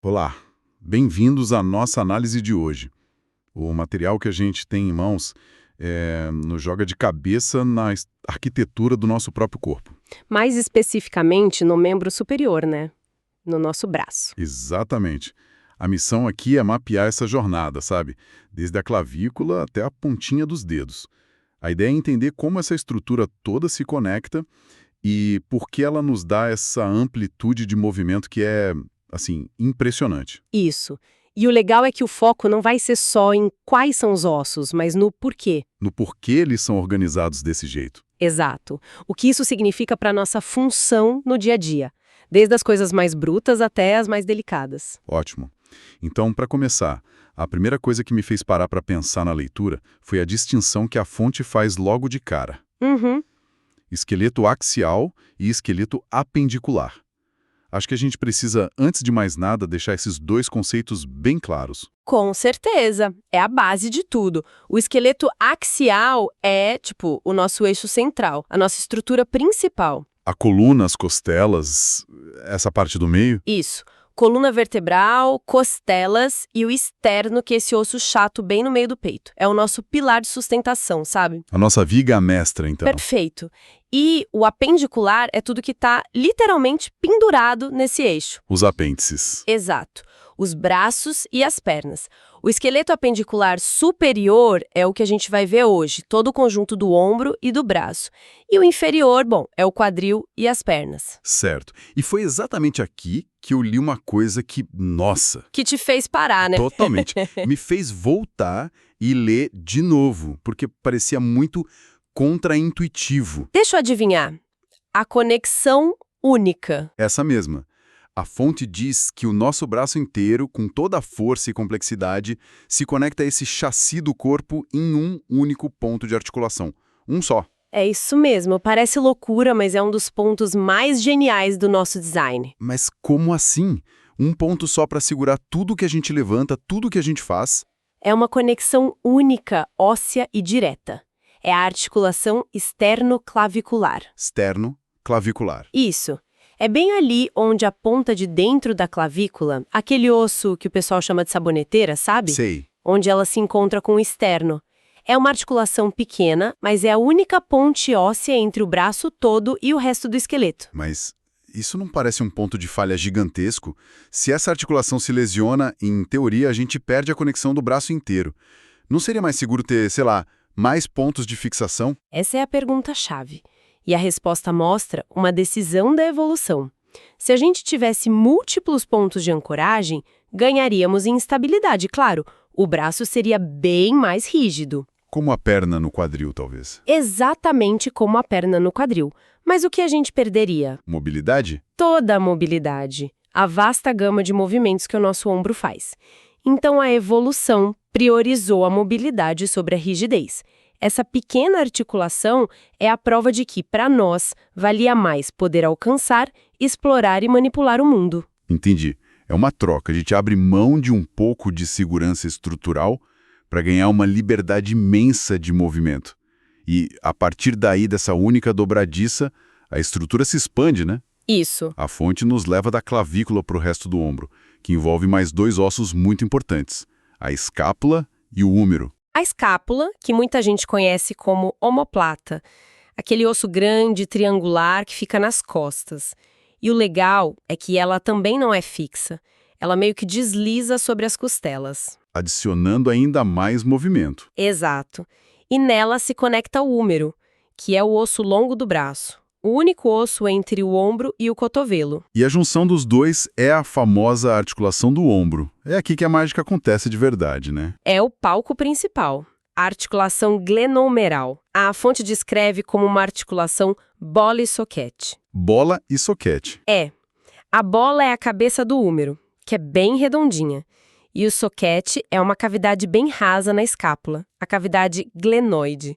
Olá, bem-vindos à nossa análise de hoje. O material que a gente tem em mãos nos joga de cabeça na arquitetura do nosso próprio corpo. Mais especificamente no membro superior, né? No nosso braço. Exatamente. A missão aqui é mapear essa jornada, sabe? Desde a clavícula até a pontinha dos dedos. A ideia é entender como essa estrutura toda se conecta e por que ela nos dá essa amplitude de movimento que é, assim, impressionante. Isso. E o legal é que o foco não vai ser só em quais são os ossos, mas no porquê. No porquê eles são organizados desse jeito. Exato. O que isso significa para nossa função no dia a dia. Desde as coisas mais brutas até as mais delicadas. Ótimo. Então, para começar, a primeira coisa que me fez parar para pensar na leitura foi a distinção que a fonte faz logo de cara. Uhum. Esqueleto axial e esqueleto apendicular. Acho que a gente precisa, antes de mais nada, deixar esses dois conceitos bem claros. Com certeza. É a base de tudo. O esqueleto axial é, o nosso eixo central, a nossa estrutura principal. A coluna, as costelas, essa parte do meio? Isso. Coluna vertebral, costelas e o externo, que é esse osso chato bem no meio do peito. É o nosso pilar de sustentação, sabe? A nossa viga mestra, então. Perfeito. E o apendicular é tudo que está literalmente pendurado nesse eixo. Os apêndices. Exato. Os braços e as pernas. O esqueleto apendicular superior é o que a gente vai ver hoje, todo o conjunto do ombro e do braço. E o inferior, é o quadril e as pernas. Certo. E foi exatamente aqui que eu li uma coisa que, nossa... Que te fez parar, né? Totalmente. Me fez voltar e ler de novo, porque parecia muito contraintuitivo. Deixa eu adivinhar. A conexão única. Essa mesma. A fonte diz que o nosso braço inteiro, com toda a força e complexidade, se conecta a esse chassi do corpo em um único ponto de articulação. Um só. É isso mesmo. Parece loucura, mas é um dos pontos mais geniais do nosso design. Mas como assim? Um ponto só para segurar tudo que a gente levanta, tudo que a gente faz? É uma conexão única, óssea e direta. É a articulação externo-clavicular. Externo-clavicular. Isso. É bem ali onde a ponta de dentro da clavícula, aquele osso que o pessoal chama de saboneteira, sabe? Sei. Onde ela se encontra com o externo. É uma articulação pequena, mas é a única ponte óssea entre o braço todo e o resto do esqueleto. Mas isso não parece um ponto de falha gigantesco? Se essa articulação se lesiona, em teoria a gente perde a conexão do braço inteiro. Não seria mais seguro ter, sei lá, mais pontos de fixação? Essa é a pergunta-chave. E a resposta mostra uma decisão da evolução. Se a gente tivesse múltiplos pontos de ancoragem, ganharíamos em estabilidade, claro. O braço seria bem mais rígido. Como a perna no quadril, talvez. Exatamente como a perna no quadril. Mas o que a gente perderia? Mobilidade? Toda a mobilidade. A vasta gama de movimentos que o nosso ombro faz. Então a evolução priorizou a mobilidade sobre a rigidez. Essa pequena articulação é a prova de que, para nós, valia mais poder alcançar, explorar e manipular o mundo. Entendi. É uma troca. A gente abre mão de um pouco de segurança estrutural para ganhar uma liberdade imensa de movimento. E, a partir daí, dessa única dobradiça, a estrutura se expande, né? Isso. A fonte nos leva da clavícula para o resto do ombro, que envolve mais dois ossos muito importantes, a escápula e o húmero. A escápula, que muita gente conhece como omoplata, aquele osso grande, triangular, que fica nas costas. E o legal é que ela também não é fixa. Ela meio que desliza sobre as costelas. Adicionando ainda mais movimento. Exato. E nela se conecta o húmero, que é o osso longo do braço. O único osso entre o ombro e o cotovelo. E a junção dos dois é a famosa articulação do ombro. É aqui que a mágica acontece de verdade, né? É o palco principal, a articulação glenohumeral. A fonte descreve como uma articulação bola e soquete. Bola e soquete. É. A bola é a cabeça do húmero, que é bem redondinha. E o soquete é uma cavidade bem rasa na escápula, a cavidade glenoide.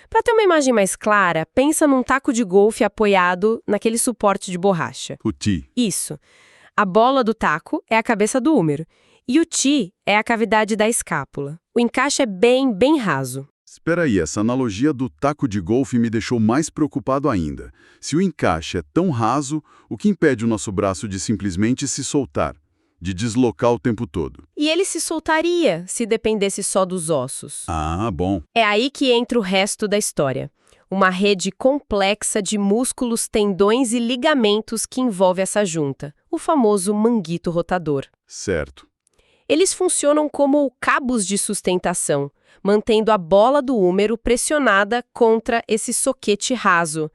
Para ter uma imagem mais clara, pensa num taco de golfe apoiado naquele suporte de borracha. O T. Isso. A bola do taco é a cabeça do húmero. E o T é a cavidade da escápula. O encaixe é bem raso. Espera aí, essa analogia do taco de golfe me deixou mais preocupado ainda. Se o encaixe é tão raso, o que impede o nosso braço de simplesmente se soltar? de deslocar o tempo todo. E ele se soltaria se dependesse só dos ossos. Ah, bom. É aí que entra o resto da história. Uma rede complexa de músculos, tendões e ligamentos que envolve essa junta, o famoso manguito rotador. Certo. Eles funcionam como cabos de sustentação, mantendo a bola do húmero pressionada contra esse soquete raso.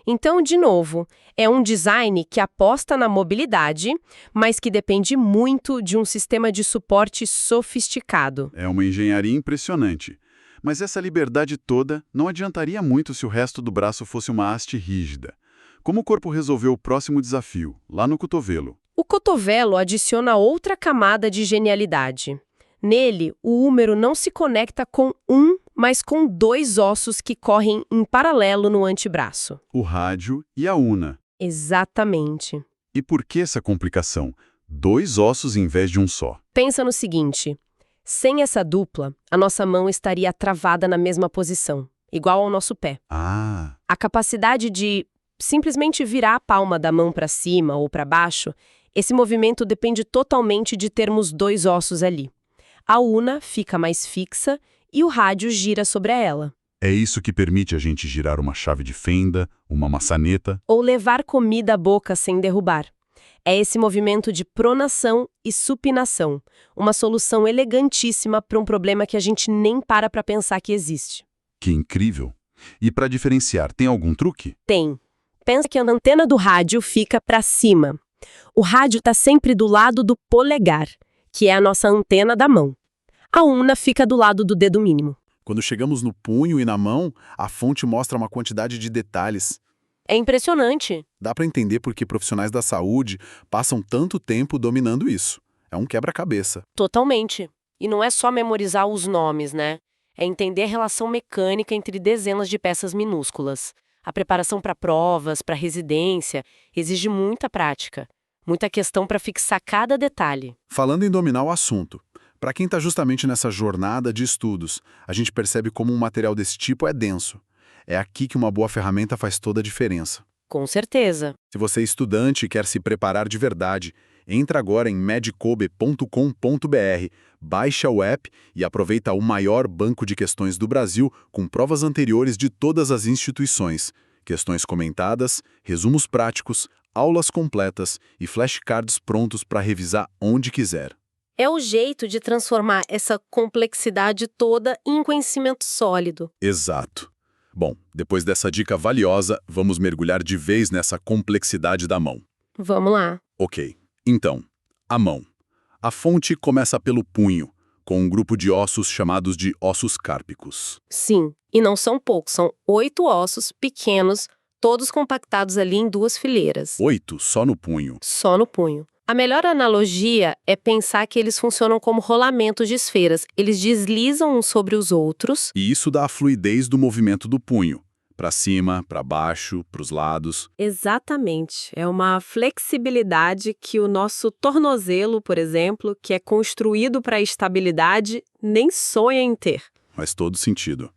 Então, de novo, é um design que aposta na mobilidade, mas que depende muito de um sistema de suporte sofisticado. É uma engenharia impressionante. Mas essa liberdade toda não adiantaria muito se o resto do braço fosse uma haste rígida. Como o corpo resolveu o próximo desafio, lá no cotovelo? O cotovelo adiciona outra camada de genialidade. Nele, o húmero não se conecta com um, mas com dois ossos que correm em paralelo no antebraço. O rádio e a una. Exatamente. E por que essa complicação? Dois ossos em vez de um só. Pensa no seguinte: sem essa dupla, a nossa mão estaria travada na mesma posição, igual ao nosso pé. Ah, A capacidade de simplesmente virar a palma da mão para cima ou para baixo, esse movimento depende totalmente de termos dois ossos ali. A una fica mais fixa e o rádio gira sobre ela. é isso que permite a gente girar uma chave de fenda, uma maçaneta. Ou levar comida à boca sem derrubar. É esse movimento de pronação e supinação, uma solução elegantíssima para um problema que a gente nem para pensar que existe. Que incrível! E para diferenciar, tem algum truque? Tem. Pensa que a antena do rádio fica para cima. O rádio está sempre do lado do polegar, que é a nossa antena da mão. A una fica do lado do dedo mínimo. Quando chegamos no punho e na mão, a fonte mostra uma quantidade de detalhes. É impressionante. Dá para entender por que profissionais da saúde passam tanto tempo dominando isso. É um quebra-cabeça. Totalmente. E não é só memorizar os nomes, né? É entender a relação mecânica entre dezenas de peças minúsculas. A preparação para provas, para residência, exige muita prática. Muita questão para fixar cada detalhe. Falando em dominar o assunto, para quem está justamente nessa jornada de estudos, a gente percebe como um material desse tipo é denso. É aqui que uma boa ferramenta faz toda a diferença. Com certeza. Se você é estudante e quer se preparar de verdade, entra agora em medcobe.com.br, baixa o app e aproveita o maior banco de questões do Brasil com provas anteriores de todas as instituições, questões comentadas, resumos práticos, aulas completas e flashcards prontos para revisar onde quiser. É o jeito de transformar essa complexidade toda em conhecimento sólido. Exato. Bom, depois dessa dica valiosa, vamos mergulhar de vez nessa complexidade da mão. Vamos lá. Ok. Então, a mão. A fonte começa pelo punho, com um grupo de ossos chamados de ossos cárpicos. Sim, e não são poucos, são 8 ossos pequenos, todos compactados ali em 2 fileiras. 8 só no punho. Só no punho. A melhor analogia é pensar que eles funcionam como rolamentos de esferas. Eles deslizam uns sobre os outros. E isso dá a fluidez do movimento do punho. Para cima, para baixo, para os lados. Exatamente. É uma flexibilidade que o nosso tornozelo, por exemplo, que é construído para a estabilidade, nem sonha em ter. Faz todo sentido.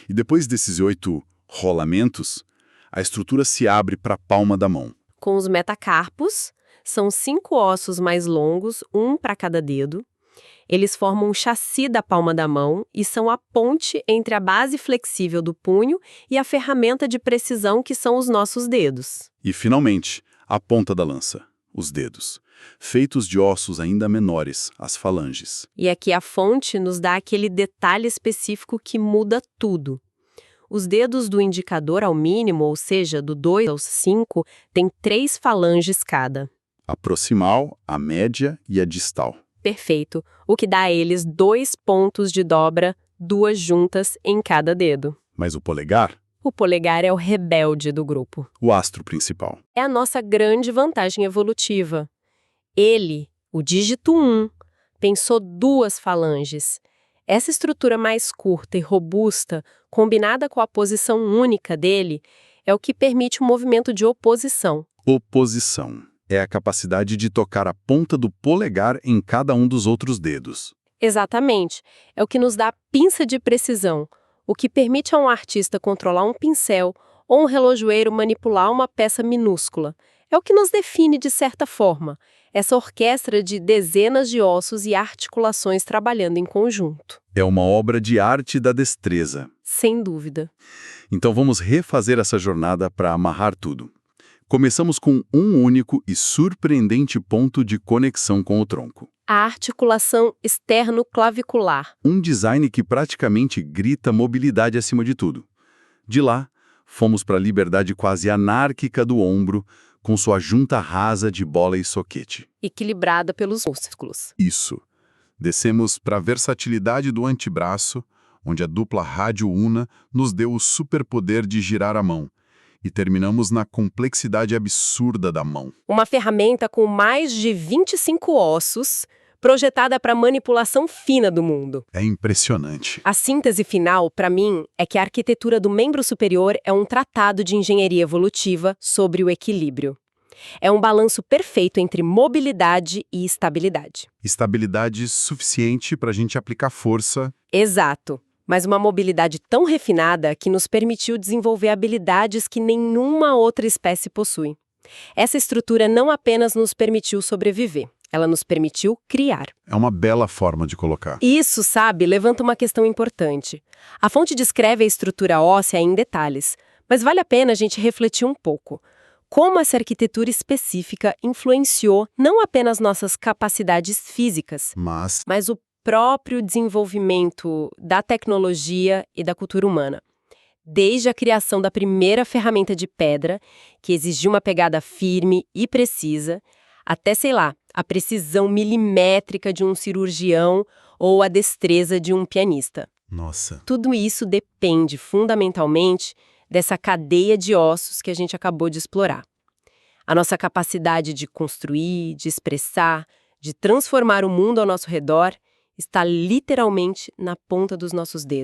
E depois desses 8 rolamentos, a estrutura se abre para a palma da mão. Com os metacarpos, são 5 ossos mais longos, um para cada dedo. Eles formam um chassi da palma da mão e são a ponte entre a base flexível do punho e a ferramenta de precisão que são os nossos dedos. E, finalmente, a ponta da lança, os dedos, feitos de ossos ainda menores, as falanges. E aqui a fonte nos dá aquele detalhe específico que muda tudo. Os dedos do indicador ao mínimo, ou seja, do 2 ao 5, têm 3 falanges cada. A proximal, a média e a distal. Perfeito, o que dá a eles 2 pontos de dobra, 2 juntas em cada dedo. Mas o polegar? O polegar é o rebelde do grupo. O astro principal. É a nossa grande vantagem evolutiva. Ele, o dígito 1, pensou 2 falanges. Essa estrutura mais curta e robusta, combinada com a posição única dele, é o que permite o movimento de oposição. Oposição. É a capacidade de tocar a ponta do polegar em cada um dos outros dedos. Exatamente. É o que nos dá pinça de precisão, o que permite a um artista controlar um pincel ou um relojoeiro manipular uma peça minúscula. É o que nos define de certa forma. essa orquestra de dezenas de ossos e articulações trabalhando em conjunto. É uma obra de arte da destreza. Sem dúvida. Então vamos refazer essa jornada para amarrar tudo. Começamos com um único e surpreendente ponto de conexão com o tronco. A articulação externo-clavicular. Um design que praticamente grita mobilidade acima de tudo. De lá, fomos para a liberdade quase anárquica do ombro, com sua junta rasa de bola e soquete. Equilibrada pelos músculos. Isso. Descemos para a versatilidade do antebraço, onde a dupla rádio-una nos deu o superpoder de girar a mão. E terminamos na complexidade absurda da mão. Uma ferramenta com mais de 25 ossos, projetada para manipulação fina do mundo. É impressionante. A síntese final, para mim, é que a arquitetura do membro superior é um tratado de engenharia evolutiva sobre o equilíbrio. É um balanço perfeito entre mobilidade e estabilidade. Estabilidade suficiente para a gente aplicar força. Exato. Mas uma mobilidade tão refinada que nos permitiu desenvolver habilidades que nenhuma outra espécie possui. Essa estrutura não apenas nos permitiu sobreviver, ela nos permitiu criar. É uma bela forma de colocar. Isso, sabe, levanta uma questão importante. A fonte descreve a estrutura óssea em detalhes, mas vale a pena a gente refletir um pouco. Como essa arquitetura específica influenciou não apenas nossas capacidades físicas, mas o próprio desenvolvimento da tecnologia e da cultura humana. Desde a criação da primeira ferramenta de pedra, que exigia uma pegada firme e precisa, até, sei lá, a precisão milimétrica de um cirurgião ou a destreza de um pianista. Nossa. Tudo isso depende, fundamentalmente, dessa cadeia de ossos que a gente acabou de explorar. A nossa capacidade de construir, de expressar, de transformar o mundo ao nosso redor está literalmente na ponta dos nossos dedos.